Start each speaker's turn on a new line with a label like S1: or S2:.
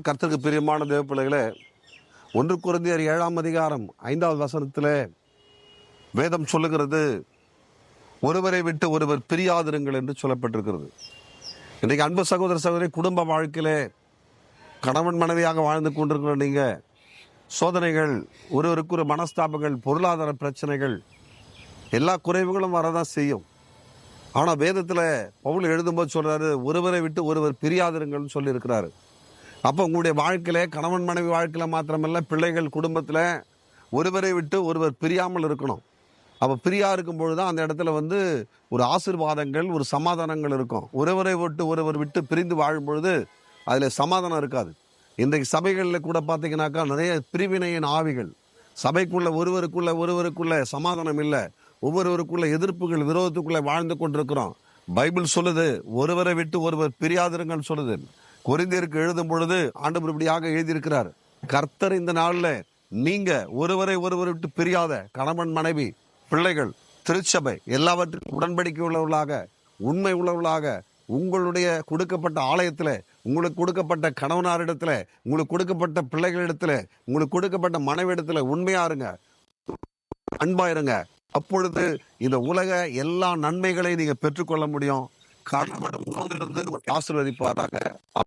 S1: கர்த்தருக்கு பிரியமான தேவ பிள்ளைகளே, 1 கொரிந்தியர் 7ஆம் அதிகாரம் 5வது வசனத்திலே வேதம் சொல்லுகிறது, ஒருவரை விட்டு ஒருவர் பிரியாதிருங்கள் என்று சொல்லப்பட்டிருக்கிறது. இன்றைக்கு அன்பு சகோதர சகோதரி, குடும்ப வாழ்க்கையிலே கணவன் மனைவியாக வாழ்ந்து கொண்டிருக்கிற நீங்க, சோதனைகள், ஒருவருக்கு ஒரு மனஸ்தாபங்கள், பொருளாதார பிரச்சனைகள், எல்லா குறைவுகளும் வரதான் செய்யும். ஆனா வேதத்துல பவுல் எழுதும்போது சொல்றாரு, ஒருவரை விட்டு ஒருவர் பிரியாதிருங்கள்னு சொல்லி இருக்கிறாரு. அப்போ உங்களுடைய வாழ்க்கையில, கணவன் மனைவி வாழ்க்கையில மாத்திரமல்ல, பிள்ளைகள் குடும்பத்துல ஒருவரை விட்டு ஒருவர் பிரியாமல் இருக்கணும். அப்ப பிரியா இருக்கும் பொழுதுதான் அந்த இடத்துல ஒரு ஆசீர்வாதங்கள், ஒரு சமாதானங்கள் இருக்கும். ஒருவரை விட்டு ஒருவர் விட்டு பிரிந்து வாழும் பொழுது அதுல சமாதானம் இருக்காது. இன்றைக்கு சபைகளில் கூட பார்த்தீங்கன்னாக்கா நிறைய பிரிவினையின் ஆவிகள், சபைக்குள்ள ஒருவருக்குள்ள சமாதானம் இல்லை, ஒவ்வொருவருக்குள்ள எதிர்ப்புகள், விரோதத்துக்குள்ள வாழ்ந்து கொண்டிருக்கிறோம். பைபிள் சொல்லுது, ஒருவரை விட்டு ஒருவர் பிரியாதிருங்கள் சொல்லுது. கொரிந்தியருக்கு எழுதும் பொழுது ஆண்டவர் இப்படியாக எழுதியிருக்கிறார், கர்த்தர் இந்த நாள்ல நீங்க ஒருவரை ஒருவர் விட்டு பிரியாத கணவன் மனைவி, பிள்ளைகள், திருச்சபை எல்லாவற்றிலும் உடன்படிக்கை உள்ளவர்களாக, உண்மை உள்ளவர்களாக, உங்களுடைய கொடுக்கப்பட்ட ஆலயத்துல, உங்களுக்கு கொடுக்கப்பட்ட கணவனாரிடத்துல, உங்களுக்கு கொடுக்கப்பட்ட பிள்ளைகளிடத்துல, உங்களுக்கு கொடுக்கப்பட்ட மனைவி இடத்துல உண்மையா இருங்க, அன்பா இருங்க. அப்பொழுது இந்த உலக எல்லா நன்மைகளையும் நீங்க பெற்றுக்கொள்ள முடியும். கணவன் ஆசீர்வதிப்பாராக.